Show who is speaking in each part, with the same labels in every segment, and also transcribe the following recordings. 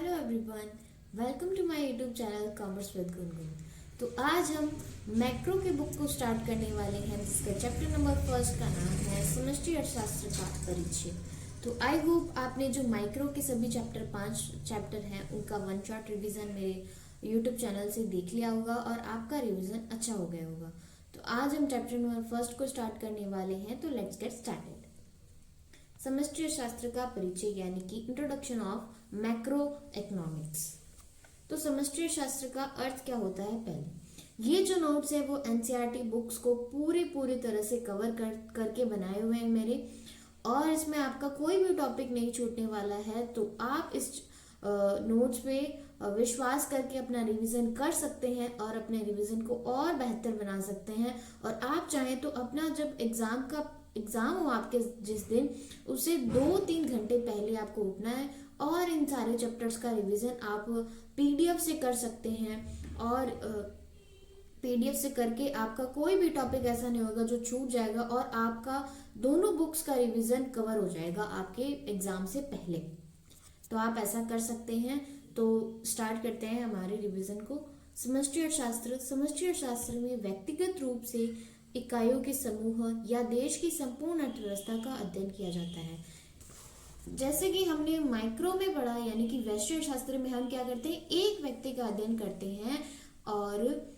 Speaker 1: Hello everyone, welcome to my YouTube channel commerce with Gungun. तो आज हम मैक्रो के बुक को स्टार्ट करने वाले हैं, जिसका चैप्टर नंबर फर्स्ट का नाम है समष्टि अर्थशास्त्र का परिचय। तो आई होप आपने जो माइक्रो के सभी पांच चैप्टर हैं उनका वन शॉट रिवीजन मेरे यूट्यूब चैनल से देख लिया होगा और आपका रिवीजन अच्छा हो गया होगा। तो आज हम चैप्टर नंबर फर्स्ट को स्टार्ट करने वाले हैं, तो लेट्स गेट स्टार्टेड। समष्टि अर्थशास्त्र का परिचय यानी कि इंट्रोडक्शन ऑफ मैक्रो इकोनॉमिक्स। तो समष्टि अर्थशास्त्र का अर्थ क्या होता है? पहले ये जो नोट्स है वो एनसीईआरटी बुक्स को पूरी तरह से कवर करके बनाए हुए हैं मेरे, और इसमें आपका कोई भी टॉपिक नहीं छूटने वाला है। तो आप इस नोट्स पे विश्वास करके अपना रिवीजन कर सकते हैं और अपने रिवीजन को और बेहतर बना सकते हैं। और आप चाहें तो अपना जब एग्जाम हो आपके जिस दिन, उससे 2-3 घंटे पहले आपको उठना है और इन सारे चैप्टर्स का रिवीजन आप पीडीएफ से कर सकते हैं। और पीडीएफ से करके आपका कोई भी टॉपिक ऐसा नहीं होगा जो छूट जाएगा, और आपका दोनों बुक्स का रिवीजन कवर हो जाएगा आपके एग्जाम से पहले। तो आप ऐसा कर सकते हैं। तो स्टार्ट करते हैं हमारे रिवीजन को। समष्टि अर्थशास्त्र में व्यक्तिगत रूप से इकाइयों के समूह या देश की संपूर्ण अर्थव्यवस्था का अध्ययन किया जाता है। जैसे कि हमने माइक्रो में पढ़ा, यानी कि वैश्विक अर्थशास्त्र में हम क्या करते हैं, एक व्यक्ति का अध्ययन करते हैं, और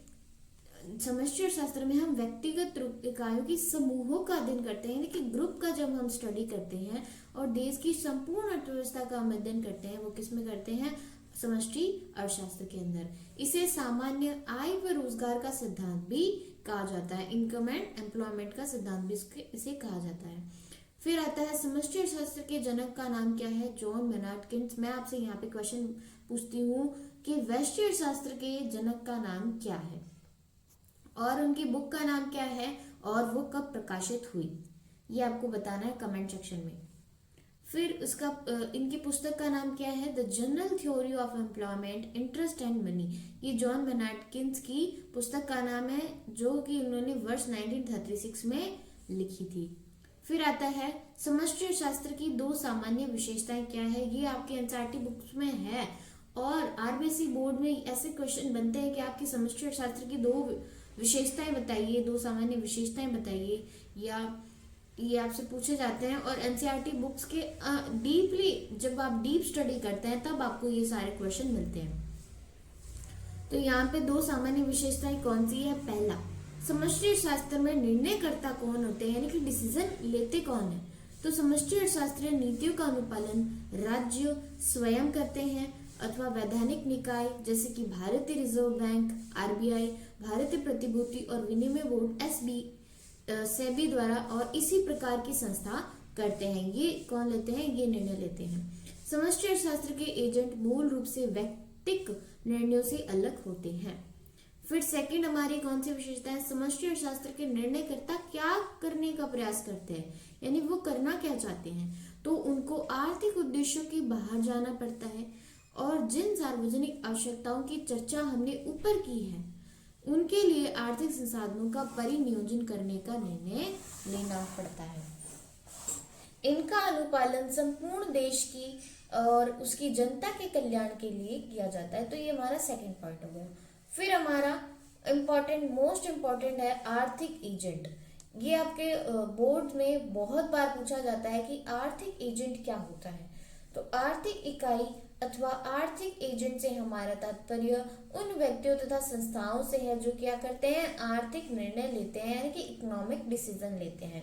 Speaker 1: समष्टि अर्थशास्त्र में हम व्यक्तिगत इकाइयों की समूहों का अध्ययन करते हैं, यानी कि ग्रुप का जब हम स्टडी करते हैं। और देश की संपूर्ण अर्थव्यवस्था का हम अध्ययन करते हैं, वो किस में करते हैं? समष्टि अर्थशास्त्र के अंदर। इसे सामान्य आय व रोजगार का सिद्धांत भी कहा जाता है, इनकम एंड एम्प्लॉयमेंट का सिद्धांत भी इसे कहा जाता है। फिर आता है समष्टि अर्थशास्त्र के जनक का नाम क्या है? John Maynard Keynes. मैं आपसे यहाँ पे क्वेश्चन पूछती हूँ कि वैश्विक अर्थशास्त्र के जनक का नाम क्या है और उनकी बुक का नाम क्या है और वो कब प्रकाशित हुई, ये आपको बताना है कमेंट सेक्शन में। फिर उसका इनकी पुस्तक का नाम क्या है? The general theory of employment, interest and money. ये जॉन मेनार्ड किन्स की पुस्तक का नाम है, जो कि उन्होंने वर्ष 1936 में लिखी थी। फिर आता है समष्टि अर्थशास्त्र की दो सामान्य विशेषताएं क्या है? ये आपके एनसीईआरटी बुक्स में है, और आरबीएसई बोर्ड में ऐसे क्वेश्चन बनते हैं कि आपकी समष्टि अर्थशास्त्र की दो विशेषताएं बताइए, दो सामान्य विशेषताएं बताइए, या ये आपसे पूछे जाते हैं। और एनसीईआरटी बुक्स के डीपली जब आप डीप स्टडी करते हैं तब आपको ये सारे क्वेश्चन मिलते हैं। तो यहाँ पे दो सामान्य विशेषताएं कौन सी है? पहला, समष्टि अर्थशास्त्र में निर्णयकर्ता कौन होते हैं, यानी कि डिसीजन लेते कौन है? तो समष्टि अर्थशास्त्रीय नीतियों का अनुपालन राज्य स्वयं करते हैं अथवा वैधानिक निकाय जैसे कि भारतीय रिजर्व बैंक आरबीआई, भारतीय प्रतिभूति और विनिमय बोर्ड सेबी द्वारा, और इसी प्रकार की संस्था करते हैं। ये कौन लेते हैं? ये निर्णय लेते हैं। समष्टि अर्थशास्त्र के एजेंट मूल रूप से व्यक्तिक निर्णयों से अलग होते हैं। फिर सेकंड हमारी कौन सी विशेषता है? समष्टि अर्थशास्त्र के निर्णयकर्ता क्या करने का प्रयास करते हैं, यानी वो करना क्या चाहते हैं? तो उनको आर्थिक उद्देश्यों के बाहर जाना पड़ता है, और जिन सार्वजनिक आवश्यकताओं की चर्चा हमने ऊपर की है उनके लिए आर्थिक संसाधनों का परिनियोजन करने का निर्णय लेना पड़ता है। इनका अनुपालन संपूर्ण देश की और उसकी जनता के कल्याण के लिए किया जाता है। तो ये हमारा सेकंड पॉइंट हो गया। फिर हमारा मोस्ट इम्पोर्टेंट है आर्थिक एजेंट। ये आपके बोर्ड में बहुत बार पूछा जाता है कि आर्थिक एजेंट क्या होता है। तो आर्थिक इकाई अथवा आर्थिक एजेंट से हमारा तात्पर्य उन व्यक्तियों तथा संस्थाओं से है जो क्या करते हैं? आर्थिक निर्णय लेते हैं, यानी कि इकोनॉमिक डिसीजन लेते हैं।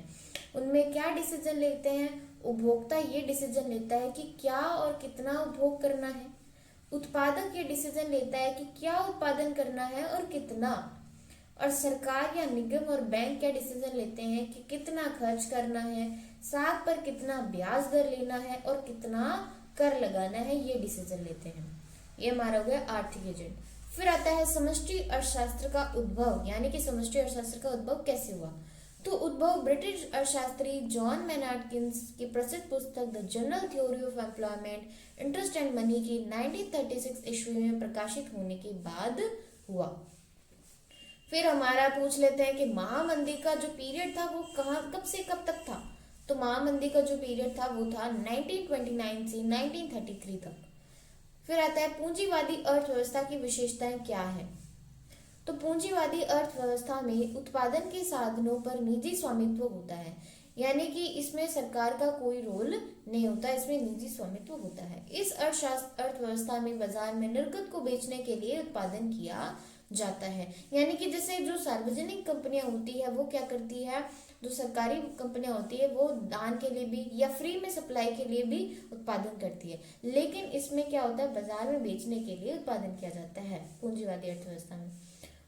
Speaker 1: उनमें क्या डिसीजन लेते हैं? उपभोक्ता ये डिसीजन लेता है कि क्या और कितना उपभोग करना है। उत्पादक ये डिसीजन लेता है कि क्या उत्पादन करना है और कितना। और सरकार या निगम और बैंक क्या डिसीजन लेते हैं कि कितना खर्च करना है, साथ पर कितना ब्याज दर लेना है और कितना कर लगाना है, ये डिसीजन लेते हैं। ये हमारा हो गया आर्थिक एजेंट। फिर आता है समष्टि अर्थशास्त्र का उद्भव, यानी कि समष्टि अर्थशास्त्र का उद्भव कैसे हुआ? तो उद्भव ब्रिटिश अर्थशास्त्री जॉन मेनार्ड किन्स की प्रसिद्ध पुस्तक the general theory of employment, interest and money की 1936 ईस्वी में प्रकाशित होने के बाद हुआ। फिर हमारा पूछ लेते हैं कि महामंदी का जो पीरियड था वो कब से कब तक था? तो महामंदी का जो पीरियड था वो था 1929 से 1933 तक। फिर आता है पूंजीवादी अर्थव्यवस्था की विशेषताएं क्या है। तो पूंजीवादी अर्थव्यवस्था में उत्पादन के साधनों पर निजी स्वामित्व होता है, यानी कि इसमें सरकार का कोई रोल नहीं होता, इसमें निजी स्वामित्व होता है। इस अर्थव्यवस्था में बाजार में निर्गत को बेचने के लिए उत्पादन किया जाता है, यानी कि जैसे जो सार्वजनिक कंपनियां होती है वो क्या करती है, जो सरकारी कंपनियां होती है वो दान के लिए भी या फ्री में सप्लाई के लिए भी उत्पादन करती है, लेकिन इसमें क्या होता है, बाजार में बेचने के लिए उत्पादन किया जाता है पूंजीवादी अर्थव्यवस्था में।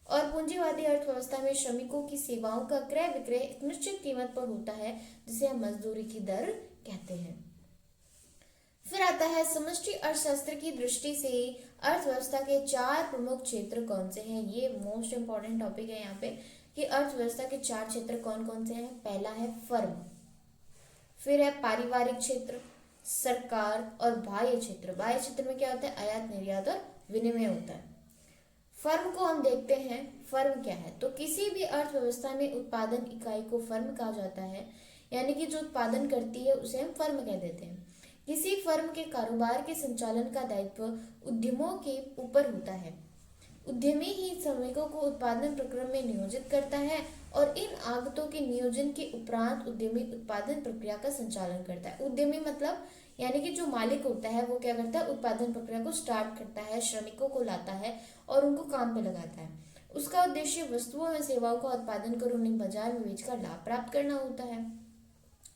Speaker 1: और पूंजीवादी अर्थव्यवस्था में श्रमिकों की सेवाओं का क्रय विक्रय एक निश्चित कीमत पर होता है, जिसे हम मजदूरी की दर कहते हैं। फिर आता है समष्टि अर्थशास्त्र की दृष्टि से अर्थव्यवस्था के 4 प्रमुख क्षेत्र कौन से हैं। ये मोस्ट इंपॉर्टेंट टॉपिक है यहाँ पे कि अर्थव्यवस्था के 4 क्षेत्र कौन कौन से हैं। पहला है फर्म, फिर है पारिवारिक क्षेत्र, सरकार और बाह्य क्षेत्र। बाह्य क्षेत्र में क्या होता है, आयात निर्यात और विनिमय होता है। फर्म को हम देखते हैं, फर्म क्या है, तो किसी भी अर्थव्यवस्था में उत्पादन इकाई को फर्म कहा जाता है, यानी कि जो उत्पादन करती है उसे हम फर्म कह देते हैं। किसी फर्म के कारोबार के संचालन का दायित्व उद्यमों के ऊपर होता है। उद्यमी ही श्रमिकों को उत्पादन प्रक्रम में नियोजित करता है और इन आगतों के नियोजन के उपरांत उद्यमी उत्पादन प्रक्रिया का संचालन करता है। उद्यमी मतलब यानी कि जो मालिक होता है वो क्या करता है, उत्पादन प्रक्रिया को स्टार्ट करता है, श्रमिकों को लाता है और उनको काम पे लगाता है। उसका उद्देश्य वस्तुओं एवं सेवाओं का उत्पादन कर उन्हें बाजार में बेचकर लाभ प्राप्त करना होता है।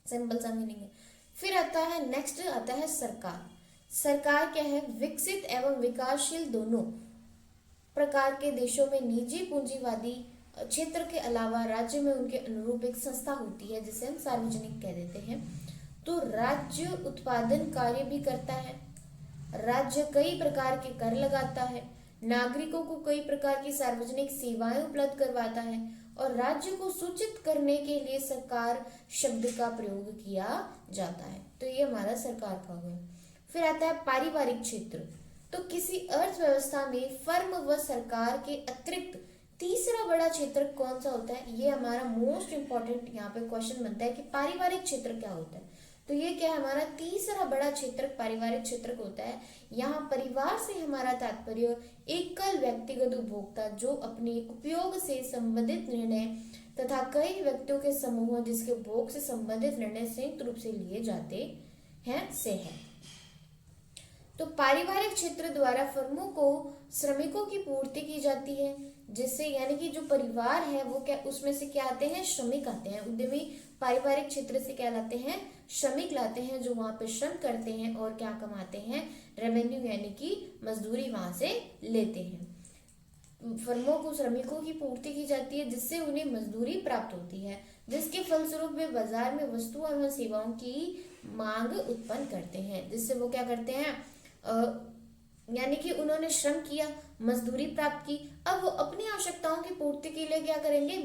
Speaker 1: सिंपल सा मीनिंग है। फिर आता है नेक्स्ट आता है सरकार। सरकार क्या है, विकसित एवं विकासशील दोनों प्रकार के देशों में निजी पूंजीवादी क्षेत्र के अलावा राज्य में उनके अनुरूप एक संस्था होती है जिसे हम सार्वजनिक कह देते हैं। तो राज्य उत्पादन कार्य भी करता है, राज्य कई प्रकार के कर लगाता है, नागरिकों को कई प्रकार की सार्वजनिक सेवाएं उपलब्ध करवाता है और राज्य को सूचित करने के लिए सरकार शब्द का प्रयोग किया जाता है। तो ये हमारा सरकार का हुआ। फिर आता है पारिवारिक क्षेत्र। तो किसी अर्थव्यवस्था में फर्म व सरकार के अतिरिक्त तीसरा बड़ा क्षेत्र कौन सा होता है, ये हमारा मोस्ट इंपॉर्टेंट यहाँ पे क्वेश्चन बनता है कि पारिवारिक क्षेत्र क्या होता है। तो ये क्या है, हमारा तीसरा बड़ा क्षेत्र पारिवारिक क्षेत्र होता है। यहाँ परिवार से हमारा तात्पर्य एकल व्यक्तिगत उपभोक्ता जो अपने उपयोग से संबंधित निर्णय तथा कई व्यक्तियों के समूह जिसके उपभोग से संबंधित निर्णय संयुक्त रूप से लिए जाते हैं से है। तो पारिवारिक क्षेत्र द्वारा फर्मों को श्रमिकों की पूर्ति की जाती है, जिससे यानी कि जो परिवार है वो क्या, उसमें से क्या आते हैं, श्रमिक आते हैं। उद्यमी पारिवारिक क्षेत्र से क्या लाते हैं, श्रमिक लाते हैं जो वहां पे श्रम करते हैं और क्या कमाते हैं, रेवेन्यू यानी कि मजदूरी वहां से लेते हैं। फर्मों को श्रमिकों की पूर्ति की जाती है जिससे उन्हें मजदूरी प्राप्त होती है, जिसके फलस्वरूप वे बाजार में वस्तुओं एवं सेवाओं की मांग उत्पन्न करते हैं, जिससे वो क्या करते हैं, यानी कि उन्होंने श्रम किया, मजदूरी प्राप्त की, अब वो अपनी आवश्यकताओं की पूर्ति के लिए क्या करेंगे,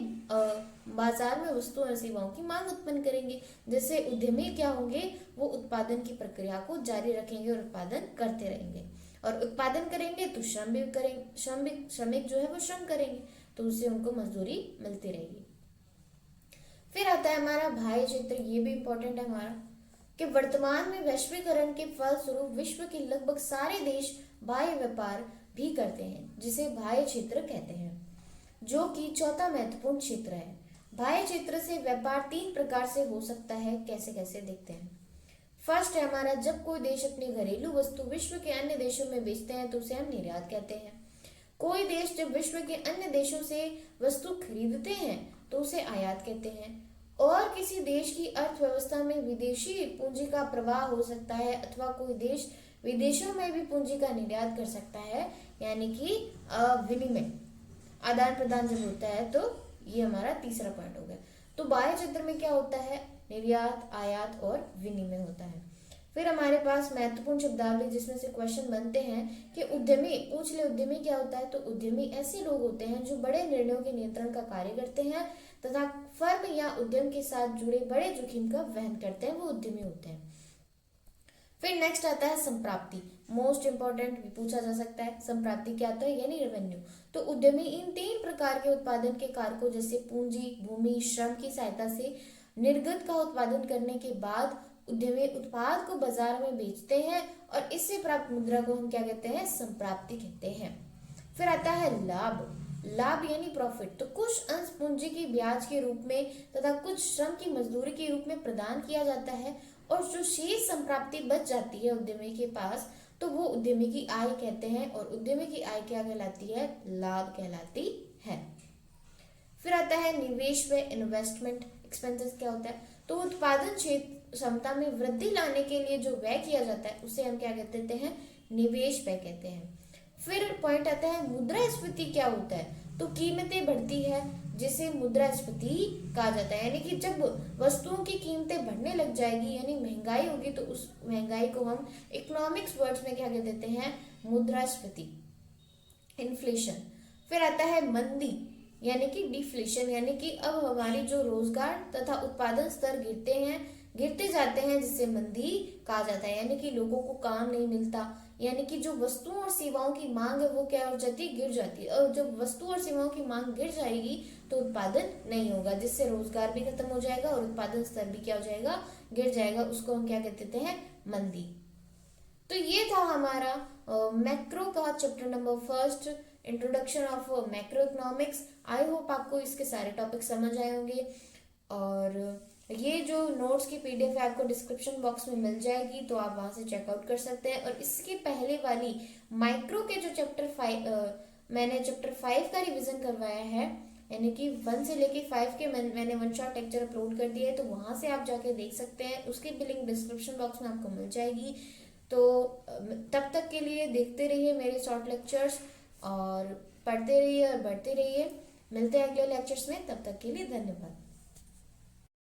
Speaker 1: बाजार में वस्तुओं और सेवाओं की मांग उत्पन्न करेंगे। जैसे उद्यमी क्या होंगे, वो उत्पादन की प्रक्रिया को जारी रखेंगे और उत्पादन करते रहेंगे, और उत्पादन करेंगे तो श्रम भी करेंगे, श्रमिक जो है वो श्रम करेंगे तो उससे उनको मजदूरी मिलती रहेगी। फिर आता है हमारा बाह्य क्षेत्र। ये भी इंपॉर्टेंट है हमारा कि वर्तमान में वैश्वीकरण के फलस्वरूप विश्व के लगभग सारे देश बाह्य व्यापार भी करते हैं, जिसे बाह्य क्षेत्र कहते हैं, जो कि चौथा महत्वपूर्ण क्षेत्र है। बाह्य क्षेत्र से व्यापार 3 प्रकार से हो सकता है, कैसे कैसे देखते हैं। फर्स्ट है हमारा, जब कोई देश अपनी घरेलू वस्तु विश्व के अन्य देशों में बेचते हैं तो उसे हम निर्यात कहते हैं। कोई देश जब विश्व के अन्य देशों से वस्तु खरीदते हैं तो उसे आयात कहते हैं। और किसी देश की अर्थव्यवस्था में विदेशी पूंजी का प्रवाह हो सकता है अथवा कोई देश विदेशों में भी पूंजी का निर्यात कर सकता है, यानी कि विनिमय आदान प्रदान जब होता है, तो ये हमारा तीसरा पॉइंट हो गया। तो बाह्य क्षेत्र में क्या होता है, निर्यात, आयात और विनिमय होता है। फिर हमारे पास महत्वपूर्ण शब्दावली जिसमें से क्वेश्चन बनते हैं कि उद्यमी, पूछ ले उद्यमी क्या होता है। तो उद्यमी ऐसे लोग होते हैं जो बड़े निर्णयों के नियंत्रण का कार्य करते हैं तथा फर्म या उद्यम के साथ जुड़े बड़े जोखिम का वहन करते हैं, वो उद्यमी होते हैं। फिर नेक्स्ट आता है संप्राप्ति। मोस्ट इंपॉर्टेंट भी पूछा जा सकता है, संप्राप्ति क्या होता है, यानी रेवेन्यू। तो उद्यमी इन 3 प्रकार के उत्पादन के कारकों जैसे पूंजी, भूमि, श्रम की सहायता से निर्गत का उत्पादन करने के बाद उद्यमी उत्पाद को बाजार में बेचते हैं और इससे प्राप्त मुद्रा को हम क्या कहते हैं, संप्राप्ति कहते हैं। फिर आता है लाभ। लाभ यानी प्रॉफिट। तो कुछ अंश पूंजी की ब्याज के रूप में तथा कुछ श्रम की मजदूरी के रूप में प्रदान किया जाता है और जो शेष संप्राप्ति बच जाती है उद्यमी के पास तो वो उद्यमी की आय कहते हैं और उद्यमी की आय क्या कहलाती है, लाभ कहलाती है। फिर आता है निवेश व इन्वेस्टमेंट एक्सपेंसेस। क्या होता है, तो उत्पादन क्षेत्र क्षमता में वृद्धि लाने के लिए जो व्यय किया जाता है उसे हम क्या कहते हैं, निवेश व्यय कहते हैं। फिर पॉइंट आता है मुद्रास्फीति। क्या होता है, तो कीमतें बढ़ती है जिसे मुद्रास्फीति कहा जाता है, यानी कि जब वस्तुओं की कीमतें बढ़ने लग जाएगी यानी महंगाई होगी तो उस महंगाई को हम इकोनॉमिक्स वर्ड्स में क्या कह देते हैं, मुद्रास्फीति, इन्फ्लेशन। फिर आता है मंदी यानी कि डिफ्लेशन, यानी कि अब हमारी जो रोजगार तथा उत्पादन स्तर गिरते जाते हैं जिसे मंदी कहा जाता है, यानी कि लोगों को काम नहीं मिलता, यानी कि जो वस्तुओं और सेवाओं की मांग है वो क्या हो जाती है, गिर जाती है। और जब वस्तु और सेवाओं की मांग गिर जाएगी तो उत्पादन नहीं होगा जिससे रोजगार भी खत्म हो जाएगा और उत्पादन स्तर भी क्या हो जाएगा, गिर जाएगा। उसको हम क्या कहते हैं, मंदी। तो ये था हमारा मैक्रो का chapter number first, introduction of macro economics. I hope आपको इसके सारे टॉपिक समझ आए होंगे और ये जो नोट्स की पीडीएफ है आपको डिस्क्रिप्शन बॉक्स में मिल जाएगी तो आप वहां से चेकआउट कर सकते हैं। और इसके पहले वाली माइक्रो के जो मैंने चैप्टर 5 का रिवीजन करवाया है, यानी कि 1 से लेके 5 के मैंने वन शॉट लेक्चर अपलोड कर दिया है तो वहां से आप जाके देख सकते हैं। उसकी भी लिंक डिस्क्रिप्शन बॉक्स में आपको मिल जाएगी। तो तब तक के लिए देखते रहिए मेरे शॉर्ट लेक्चर्स और पढ़ते रहिए और बढ़ते रहिए। मिलते हैं अगले लेक्चर्स में, तब तक के लिए धन्यवाद।